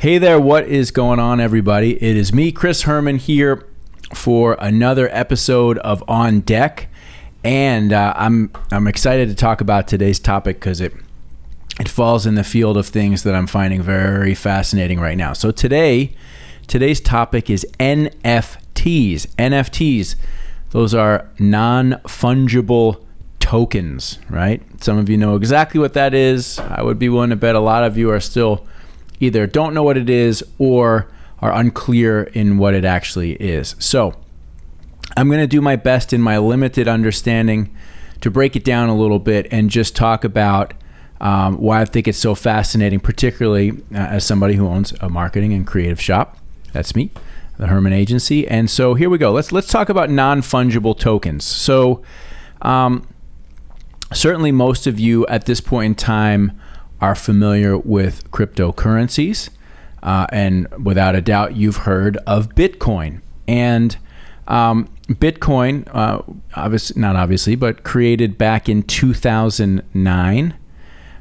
Hey there, what is going on, everybody? It is me, Chris Herman, here for another episode of On Deck, and I'm excited to talk about today's topic because it falls in the field of things that I'm finding very fascinating right now. So today's topic is NFTs. NFTs, those are non-fungible tokens, right? Some of you know exactly what that is. I would be willing to bet a lot of you are still either don't know what it is or are unclear in what it actually is. So I'm going to do my best in my limited understanding to break it down a little bit and just talk about why I think it's so fascinating, particularly as somebody who owns a marketing and creative shop. That's me, the Herman Agency. And so here we go. Let's talk about non-fungible tokens. So certainly most of you at this point in time are familiar with cryptocurrencies, and without a doubt, you've heard of Bitcoin. And Bitcoin, not obviously, but created back in 2009.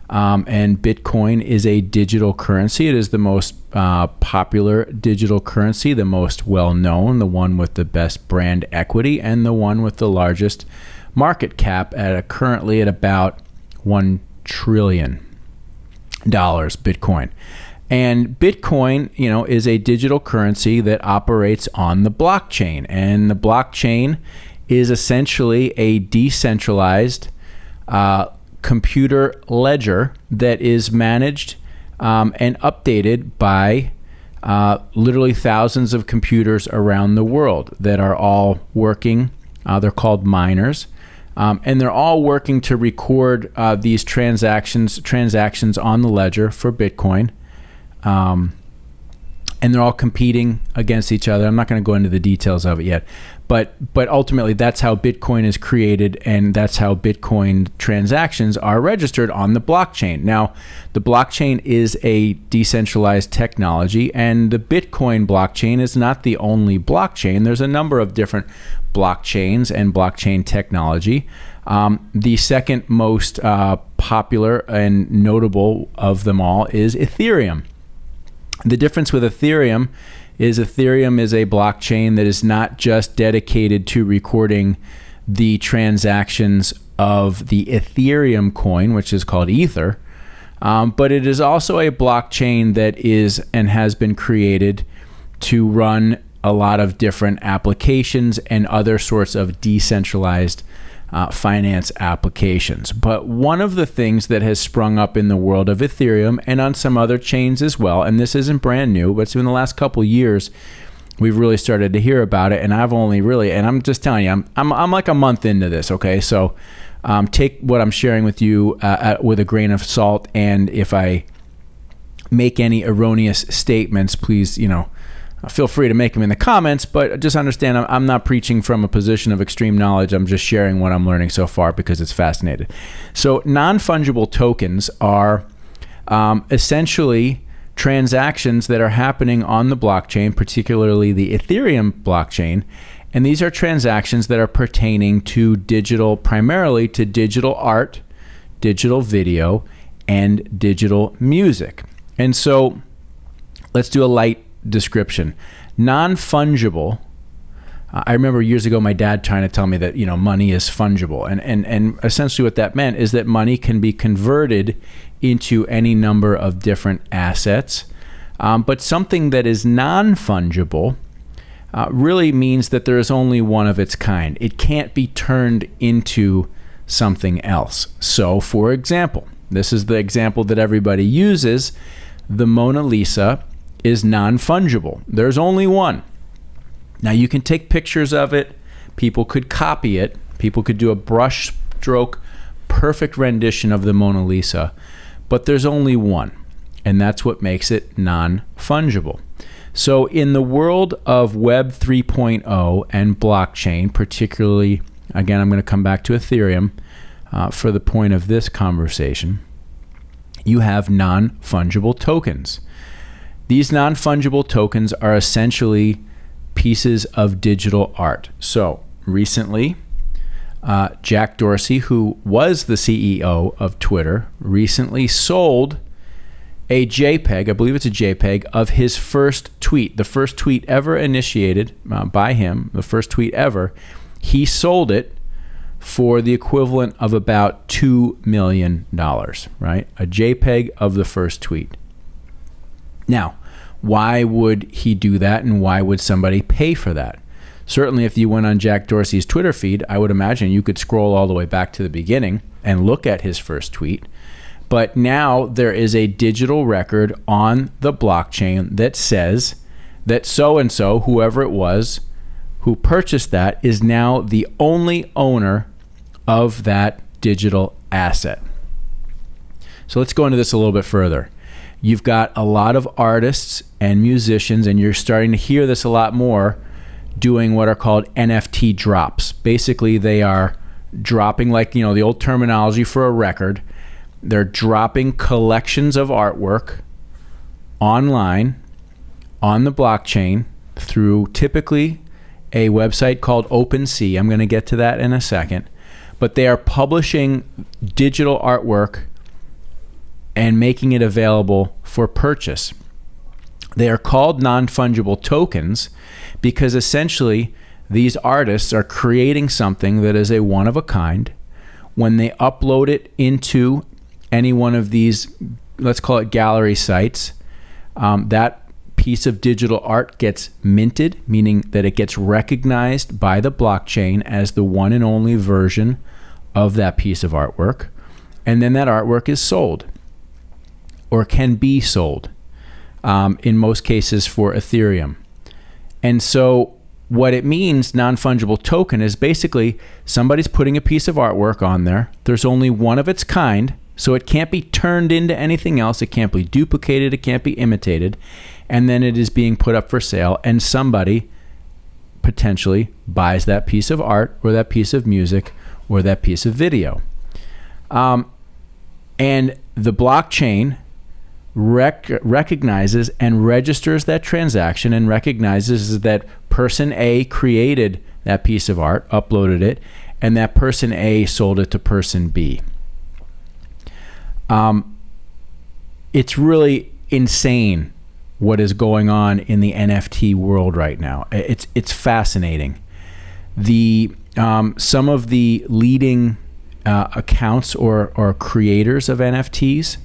And Bitcoin is a digital currency. It is the most popular digital currency, the most well-known, the one with the best brand equity, and the one with the largest market cap currently at about $1 trillion. Bitcoin. And Bitcoin, is a digital currency that operates on the blockchain. And the blockchain is essentially a decentralized computer ledger that is managed and updated by literally thousands of computers around the world that are all working. They're called miners. And they're all working to record these transactions on the ledger for Bitcoin. And they're all competing against each other. I'm not going to go into the details of it yet. But ultimately, that's how Bitcoin is created, and that's how Bitcoin transactions are registered on the blockchain. Now, the blockchain is a decentralized technology, and the Bitcoin blockchain is not the only blockchain. There's a number of different blockchains and blockchain technology. The second most popular and notable of them all is Ethereum. The difference with Ethereum is a blockchain that is not just dedicated to recording the transactions of the Ethereum coin, which is called Ether, but it is also a blockchain that is and has been created to run a lot of different applications and other sorts of decentralized finance applications. But one of the things that has sprung up in the world of Ethereum and on some other chains as well, and this isn't brand new, but it's in the last couple of years we've really started to hear about it, and I'm just telling you, I'm like a month into this, okay? So take what I'm sharing with you with a grain of salt, and if I make any erroneous statements, please, feel free to make them in the comments, but just understand I'm not preaching from a position of extreme knowledge. I'm just sharing what I'm learning so far because it's fascinating. So non-fungible tokens are essentially transactions that are happening on the blockchain, particularly the Ethereum blockchain. And these are transactions that are pertaining to primarily to digital art, digital video, and digital music. And so let's do a light description. Non-fungible. I remember years ago my dad trying to tell me that money is fungible, and essentially what that meant is that money can be converted into any number of different assets. But something that is non-fungible really means that there is only one of its kind. It can't be turned into something else. So, for example, this is the example that everybody uses. The Mona Lisa is non-fungible. There's only one. Now you can take pictures of it. People could copy it. People could do a brush stroke, perfect rendition of the Mona Lisa, but there's only one, and that's what makes it non-fungible. So in the world of Web 3.0 and blockchain, particularly, again, I'm going to come back to Ethereum for the point of this conversation, you have non-fungible tokens. These non-fungible tokens are essentially pieces of digital art. So recently, Jack Dorsey, who was the CEO of Twitter, recently sold a JPEG, I believe it's a JPEG, of his first tweet, the first tweet ever initiated by him, the first tweet ever. He sold it for the equivalent of about $2 million, right? A JPEG of the first tweet. Now, why would he do that, and why would somebody pay for that? Certainly, if you went on Jack Dorsey's Twitter feed, I would imagine you could scroll all the way back to the beginning and look at his first tweet. But now there is a digital record on the blockchain that says that so-and-so, whoever it was, who purchased that, is now the only owner of that digital asset. So let's go into this a little bit further. You've got a lot of artists and musicians, and you're starting to hear this a lot more, doing what are called NFT drops. Basically, they are dropping, like, you know, the old terminology for a record. They're dropping collections of artwork online on the blockchain through typically a website called OpenSea. I'm going to get to that in a second. But they are publishing digital artwork and making it available for purchase. They are called non-fungible tokens because essentially these artists are creating something that is a one-of-a-kind. When they upload it into any one of these, let's call it gallery sites, that piece of digital art gets minted, meaning that it gets recognized by the blockchain as the one and only version of that piece of artwork. And then that artwork is sold, or can be sold, in most cases for Ethereum. And so what it means, non-fungible token, is basically somebody's putting a piece of artwork on there. There's only one of its kind, so it can't be turned into anything else. It can't be duplicated. It can't be imitated. And then it is being put up for sale, and somebody potentially buys that piece of art or that piece of music or that piece of video. And the blockchain recognizes and registers that transaction and recognizes that person A created that piece of art, uploaded it, and that person A sold it to person B. It's really insane what is going on in the NFT world right now. It's fascinating. Some of the leading accounts or creators of NFTs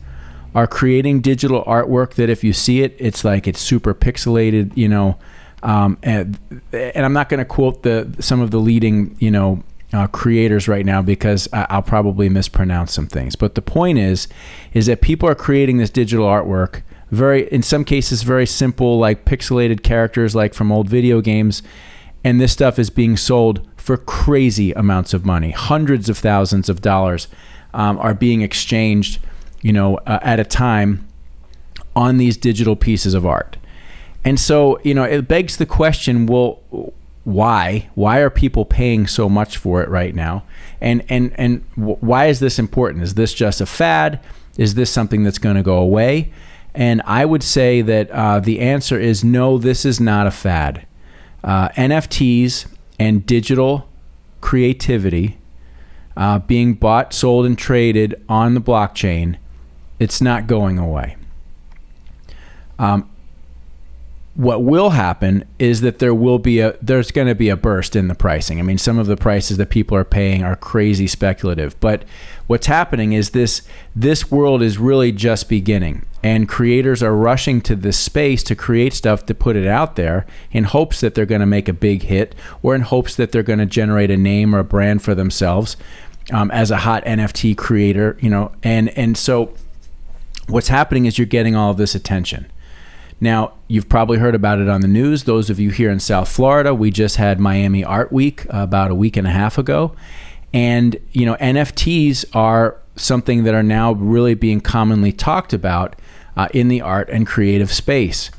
are creating digital artwork that if you see it, it's like it's super pixelated, you know. And I'm not going to quote some of the leading, you know, creators right now because I'll probably mispronounce some things. But the point is that people are creating this digital artwork, in some cases very simple, like pixelated characters like from old video games, and this stuff is being sold for crazy amounts of money. Hundreds of thousands of dollars are being exchanged, you know, at a time on these digital pieces of art. And so, you know, it begs the question, well, why are people paying so much for it right now? And why is this important? Is this just a fad? Is this something that's going to go away? And I would say that the answer is no, this is not a fad. NFTs and digital creativity being bought, sold, and traded on the blockchain, it's not going away. What will happen is that there's going to be a burst in the pricing. I mean, some of the prices that people are paying are crazy speculative, but what's happening is this world is really just beginning, and creators are rushing to this space to create stuff to put it out there in hopes that they're going to make a big hit, or in hopes that they're going to generate a name or a brand for themselves as a hot NFT creator, you know. And so what's happening is you're getting all of this attention. Now, you've probably heard about it on the news. Those of you here in South Florida, we just had Miami Art Week about a week and a half ago. And, you know, NFTs are something that are now really being commonly talked about in the art and creative space.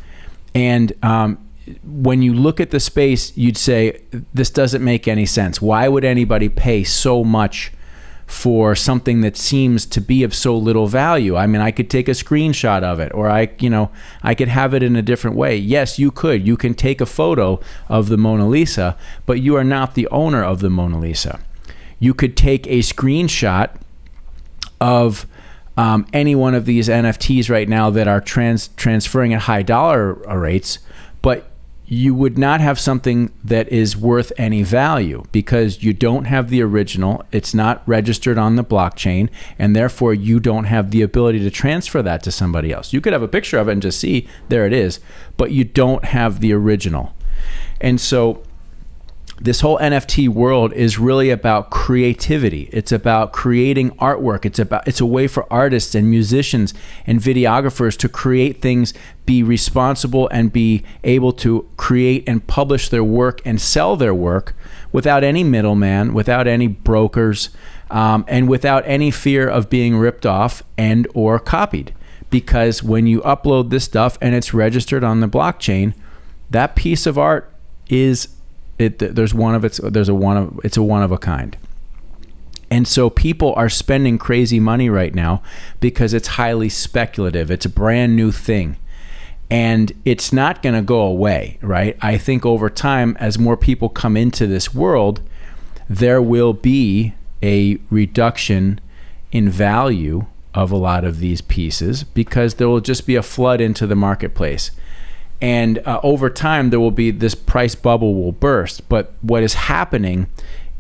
And when you look at the space, you'd say, this doesn't make any sense. Why would anybody pay so much for something that seems to be of so little value? I mean, I could take a screenshot of it, or I could have it in a different way. Yes, you could. You can take a photo of the Mona Lisa, but you are not the owner of the Mona Lisa. You could take a screenshot of any one of these NFTs right now that are transferring at high dollar rates, but you would not have something that is worth any value because you don't have the original. It's not registered on the blockchain, and therefore you don't have the ability to transfer that to somebody else. You could have a picture of it and just see, there it is, but you don't have the original. And so this whole NFT world is really about creativity. It's about creating artwork. It's a way for artists and musicians and videographers to create things, be responsible, and be able to create and publish their work and sell their work without any middleman, without any brokers, and without any fear of being ripped off and or copied. Because when you upload this stuff and it's registered on the blockchain, that piece of art is it's a one of a kind. And so people are spending crazy money right now because it's highly speculative. It's a brand new thing. And it's not going to go away, right? I think over time, as more people come into this world, there will be a reduction in value of a lot of these pieces because there will just be a flood into the marketplace. And over time, there will be this price bubble will burst. But what is happening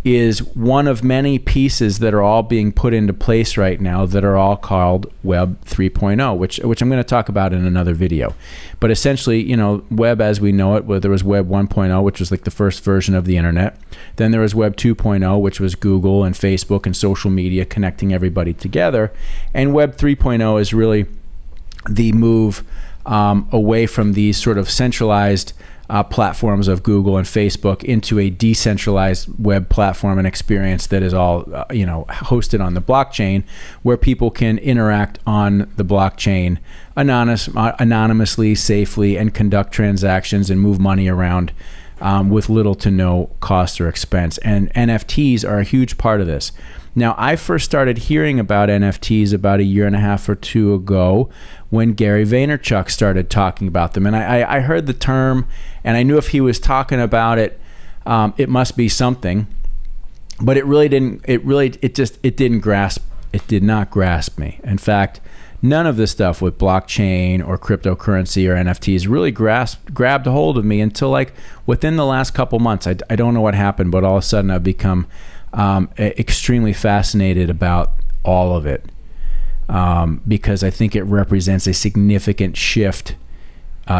is one of many pieces that are all being put into place right now that are all called Web 3.0, which I'm going to talk about in another video. But essentially, Web as we know it, there was Web 1.0, which was like the first version of the internet. Then there was Web 2.0, which was Google and Facebook and social media connecting everybody together. And Web 3.0 is really the move away from these sort of centralized platforms of Google and Facebook into a decentralized web platform and experience that is all hosted on the blockchain, where people can interact on the blockchain anonymously, safely, and conduct transactions and move money around with little to no cost or expense. And NFTs are a huge part of this. Now, I first started hearing about NFTs about a year and a half or two ago when Gary Vaynerchuk started talking about them. And I heard the term, and I knew if he was talking about it, it must be something. But it did not grasp me. In fact, none of this stuff with blockchain or cryptocurrency or NFTs really grabbed a hold of me until like within the last couple months. I don't know what happened, but all of a sudden I've become extremely fascinated about all of it because I think it represents a significant shift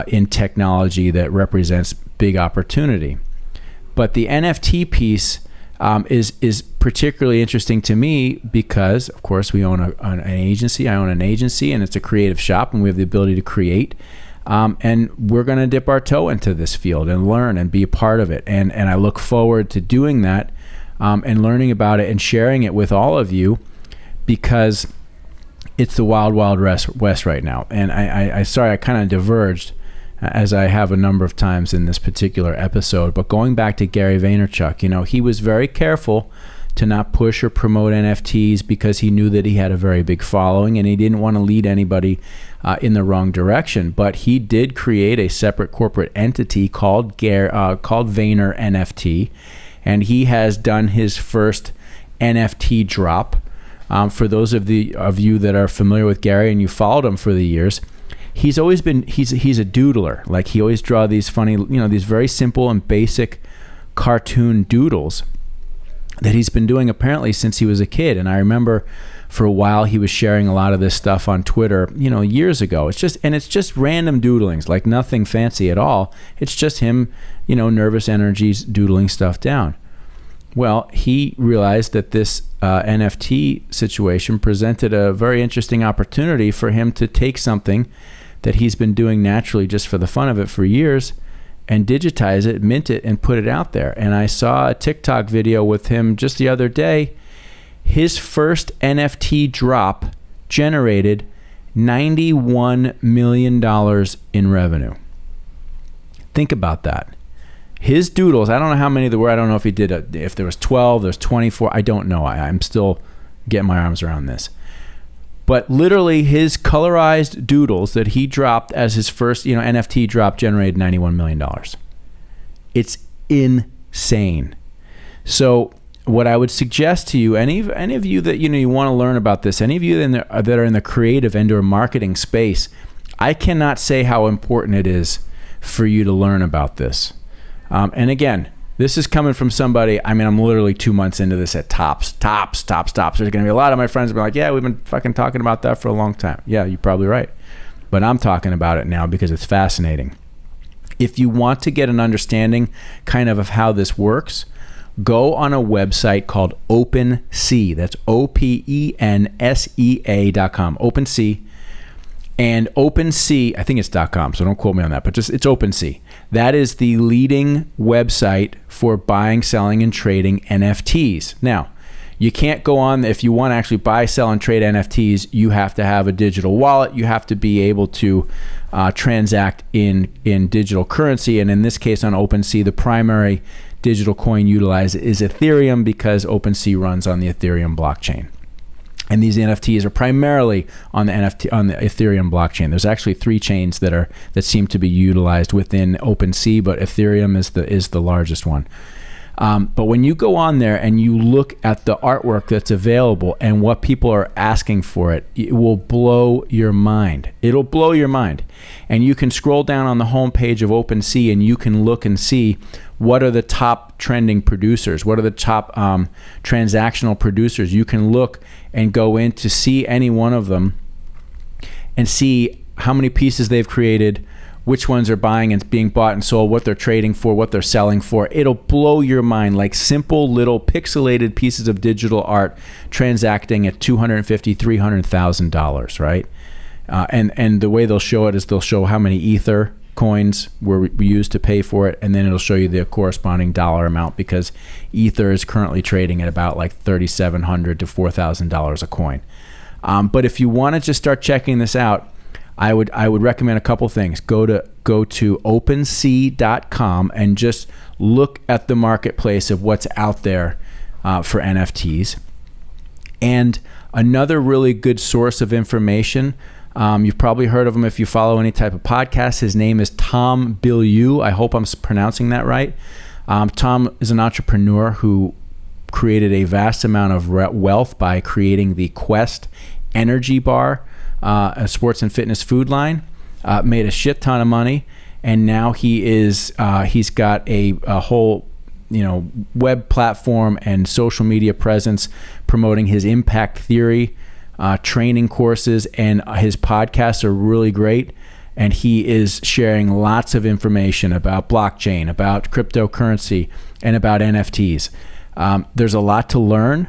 in technology that represents big opportunity. But the NFT piece is particularly interesting to me because, of course, we own an agency. I own an agency, and it's a creative shop, and we have the ability to create. And we're going to dip our toe into this field and learn and be a part of it. And I look forward to doing that and learning about it and sharing it with all of you because it's the wild, wild west right now. And sorry, I kind of diverged as I have a number of times in this particular episode. But going back to Gary Vaynerchuk, he was very careful to not push or promote NFTs because he knew that he had a very big following and he didn't want to lead anybody in the wrong direction. But he did create a separate corporate entity called Vayner NFT, and he has done his first NFT drop. For those of you that are familiar with Gary and you followed him for the years, he's always been he's a doodler. Like he always draw these funny, these very simple and basic cartoon doodles that he's been doing apparently since he was a kid. And I remember for a while he was sharing a lot of this stuff on Twitter, years ago. It's just random doodlings, like nothing fancy at all. It's just him, nervous energies doodling stuff down. Well, he realized that this NFT situation presented a very interesting opportunity for him to take something that he's been doing naturally just for the fun of it for years and digitize it, mint it, and put it out there. And I saw a TikTok video with him just the other day. His first NFT drop generated $91 million in revenue. Think about that. His doodles, I don't know how many there were. I don't know if he did, if there was 12, there's 24. I don't know. I'm still getting my arms around this. But literally his colorized doodles that he dropped as his first, NFT drop generated $91 million. It's insane. So what I would suggest to you, any of you that you want to learn about this, any of you that are in the creative and or marketing space, I cannot say how important it is for you to learn about this. And again, this is coming from somebody, I mean, I'm literally 2 months into this at tops. There's going to be a lot of my friends that be like, yeah, we've been fucking talking about that for a long time. Yeah, you're probably right. But I'm talking about it now because it's fascinating. If you want to get an understanding kind of how this works, go on a website called OpenSea. That's OpenSea.com. OpenSea. And OpenSea, I think it's .com, so don't quote me on that, but just it's OpenSea. That is the leading website for buying, selling, and trading NFTs. Now, you can't go on, if you want to actually buy, sell, and trade NFTs, you have to have a digital wallet. You have to be able to transact in digital currency. And in this case on OpenSea, the primary digital coin utilized is Ethereum because OpenSea runs on the Ethereum blockchain. And these NFTs are primarily on the Ethereum blockchain. There's actually 3 chains that seem to be utilized within OpenSea, but Ethereum is the largest one. But when you go on there and you look at the artwork that's available and what people are asking for it will blow your mind. It'll blow your mind. And you can scroll down on the homepage of OpenSea and you can look and see what are the top trending producers, what are the top transactional producers. You can look and go in to see any one of them and see how many pieces they've created, which ones are buying and being bought and sold, what they're trading for, what they're selling for. It'll blow your mind, like simple little pixelated pieces of digital art transacting at $250,000, $300,000, right? And the way they'll show it is they'll show how many Ether coins were used to pay for it, and then it'll show you the corresponding dollar amount because Ether is currently trading at about like $3,700 to $4,000 a coin. But if you want to just start checking this out, I would recommend a couple things. Go to OpenSea.com and just look at the marketplace of what's out there for NFTs. And another really good source of information, you've probably heard of him if you follow any type of podcast. His name is Tom Bilyeu. I hope I'm pronouncing that right. Tom is an entrepreneur who created a vast amount of wealth by creating the Quest energy bar, a sports and fitness food line, made a shit ton of money, and now he's got a whole web platform and social media presence promoting his impact theory training courses, and his podcasts are really great, and he is sharing lots of information about blockchain, about cryptocurrency, and about NFTs. There's a lot to learn,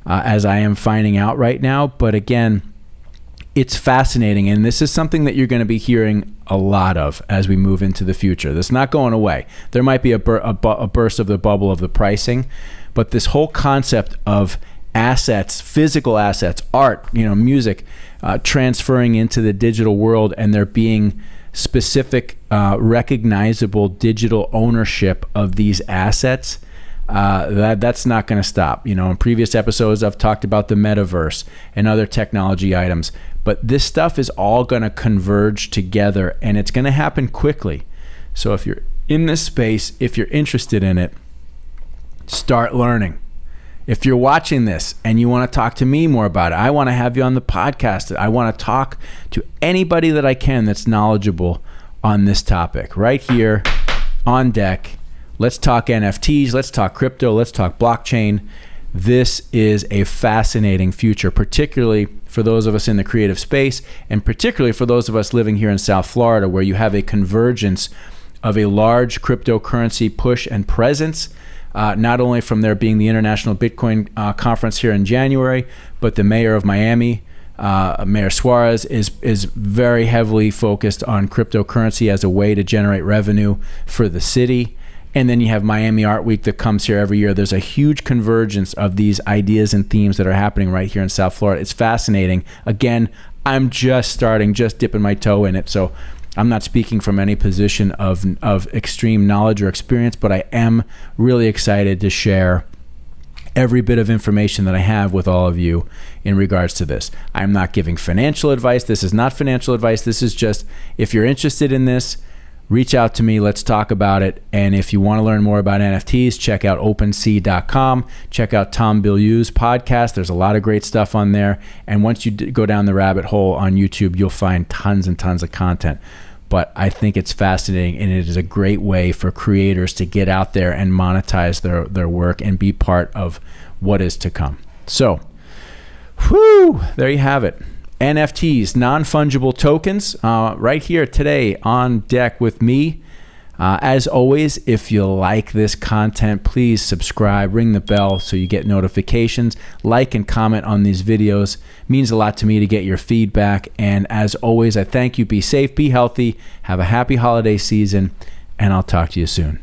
as I am finding out right now, but again, it's fascinating, and this is something that you're going to be hearing a lot of as we move into the future. That's not going away. There might be a burst of the bubble of the pricing, but this whole concept of assets, physical assets, art, music, transferring into the digital world, and there being specific, recognizable digital ownership of these assets, that's not going to stop. In previous episodes, I've talked about the metaverse and other technology items, but this stuff is all going to converge together, and it's going to happen quickly. So if you're in this space, if you're interested in it, start learning. If you're watching this and you want to talk to me more about it, I want to have you on the podcast. I want to talk to anybody that I can that's knowledgeable on this topic. Right here on deck. Let's talk NFTs. Let's talk crypto. Let's talk blockchain. This is a fascinating future, particularly for those of us in the creative space, and particularly for those of us living here in South Florida, where you have a convergence of a large cryptocurrency push and presence, not only from there being the International Bitcoin Conference here in January, but the mayor of Miami, Mayor Suarez, is very heavily focused on cryptocurrency as a way to generate revenue for the city. And then you have Miami Art Week that comes here every year. There's a huge convergence of these ideas and themes that are happening right here in South Florida. It's fascinating. Again, I'm just dipping my toe in it. So I'm not speaking from any position of extreme knowledge or experience, but I am really excited to share every bit of information that I have with all of you in regards to this. I'm not giving financial advice. This is not financial advice. This is just, if you're interested in this, reach out to me. Let's talk about it. And if you want to learn more about NFTs, check out OpenSea.com. Check out Tom Bilyeu's podcast. There's a lot of great stuff on there. And once you go down the rabbit hole on YouTube, you'll find tons and tons of content. But I think it's fascinating, and it is a great way for creators to get out there and monetize their work and be part of what is to come. So, there you have it. NFTs, non-fungible tokens, right here today on deck with me. As always, if you like this content, please subscribe, ring the bell so you get notifications, like and comment on these videos. It means a lot to me to get your feedback. And as always, I thank you. Be safe, be healthy, have a happy holiday season, and I'll talk to you soon.